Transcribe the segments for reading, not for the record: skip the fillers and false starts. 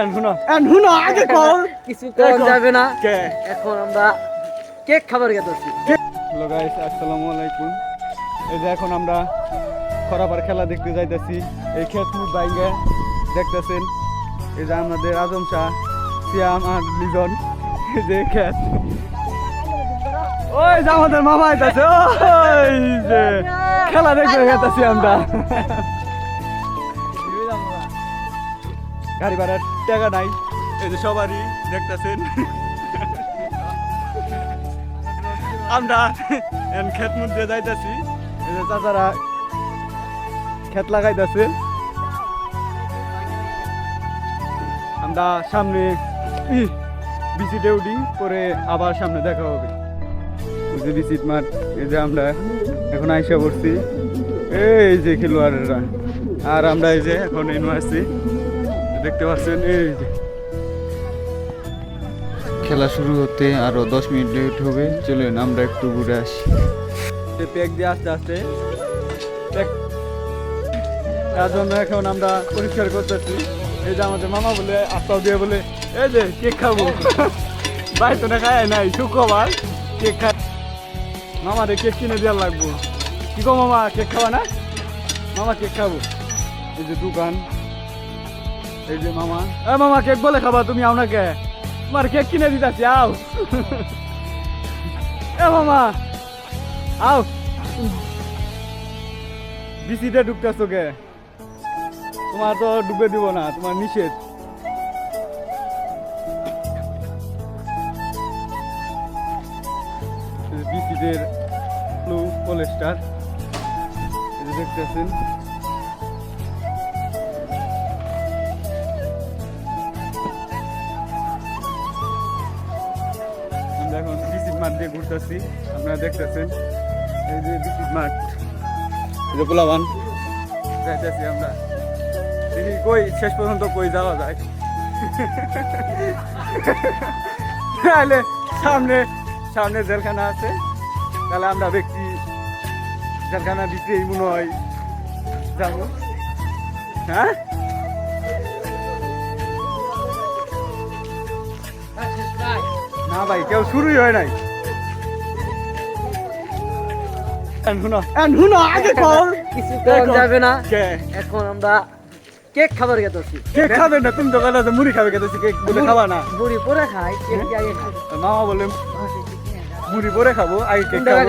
আগে কল কিছু কম যাবে না। এখন আমরা কেক খাবার গেতেছি। হ্যালো গাইস, আসসালামু আলাইকুম। এই যে এখন আমরা খরাপার খেলা দেখতে যাইতেছি। এই ক্ষেত মুখ বাইঙ্গে দেখতেছেন, এই যে আমাদের আজম শাহ, সিয়াম আর লিজন। এই যে ক্ষেত, ওই যে আমাদের মামা আইতাছে, ওই যে খেলা দেখতে গেতেছি আমরা। গাড়ি ভাড়ার টাকা নাই, এই যে সবারই দেখতেছেন। আমরা ক্ষেত মধ্যে যাইতেছি, এই যে চাচারা ক্ষেত লাগাইতেছে। আমরা সামনে বিচিটে উঠি, পরে আবার সামনে দেখা হবে। এই যে বিচিট মাঠ, এই যে আমরা এখন আইসা পড়ছি। এই যে খেলোয়াড়রা, আর আমরা এই যে এখন এনে আসছি, দেখতে পাচ্ছেন। এই যে খেলা শুরু হতে আরো 10 মিনিট লেট হবে। চলুন আমরা একটু ঘুরে আসি। প্যাক দিয়ে আস্তে আস্তে তার জন্য এখন আমরা পরিষ্কার করতেছি। এই যে আমাদের মামা বলে আস্তাও দিয়ে বলে, এই যে কেক খাবো। ভাই তো না খায় নাই, শুক্রবার কেক খায়। মামারে কেক কিনে দেওয়ার লাগবো। কি গো মামা, কেক খাওয়া না? মামা কেক খাবো। এই যে দোকান, এই যে মামা। মামা কেক বলে খাবা তুমি? আপনাকে তোমার কেক কিনে দিতেছি, আও। মামা আও, বিসিতে ঢুকতেছো কে? তোমার তো ডুবে দিব না, তোমার নিষেধ। বিসিদের ব্লু পলেস্টার দেখতেছেন। আমরা এখন বিসিট মাঠ দিয়ে ঘুরতেছি, আপনারা দেখতেছেন। এই যে বিসিট মাঠ, এই যে পোলাবান যাইতেছি আমরা। দেখি কই শেষ পর্যন্ত কই যাওয়া যায়। তাহলে সামনে সামনে জেলখানা আছে, তাহলে আমরা ব্যক্তি জেলখানা দিতেই মনে হয় যাবো। হ্যাঁ, না ভাই, কেউ শুরুই হয় নাই। আগে কল কিছু কম যাবে না। এখন আমরা কেক খাবার গেতেছি। কেক খাবে না? তুমি তো বলে মুড়ি খাবে, গেতেছি কেক বলে খাবা না। মুড়ি পরে খাই, কেক আগে খাই। মামা বলে মুড়ি পরে খাবো, আগে কেক খাবো।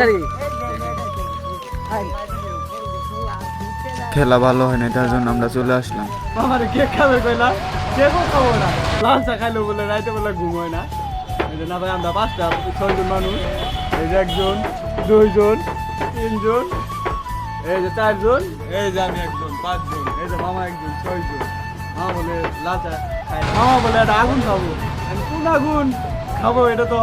খেলা ভালো হয় না, তার জন্য আমরা চলে আসলাম। আমার কেক খাবে কইলা, কেকও খাবো না। লাল চা খাইলো বলে রাইতে বলে ঘুম হয় না। এই যে না ভাই, আমরা 5জন মানুষ। এই যে 1 জন, 2 জন, 3 জন, এই যে 4 জন, এই যে আমি 1 জন, 5 জন, এই যে মামা 1 জন, 6 জন। মামা বলে লাল চা খাই, মামা বলে একটা আগুন খাবো। কোন আগুন খাবো এটা তো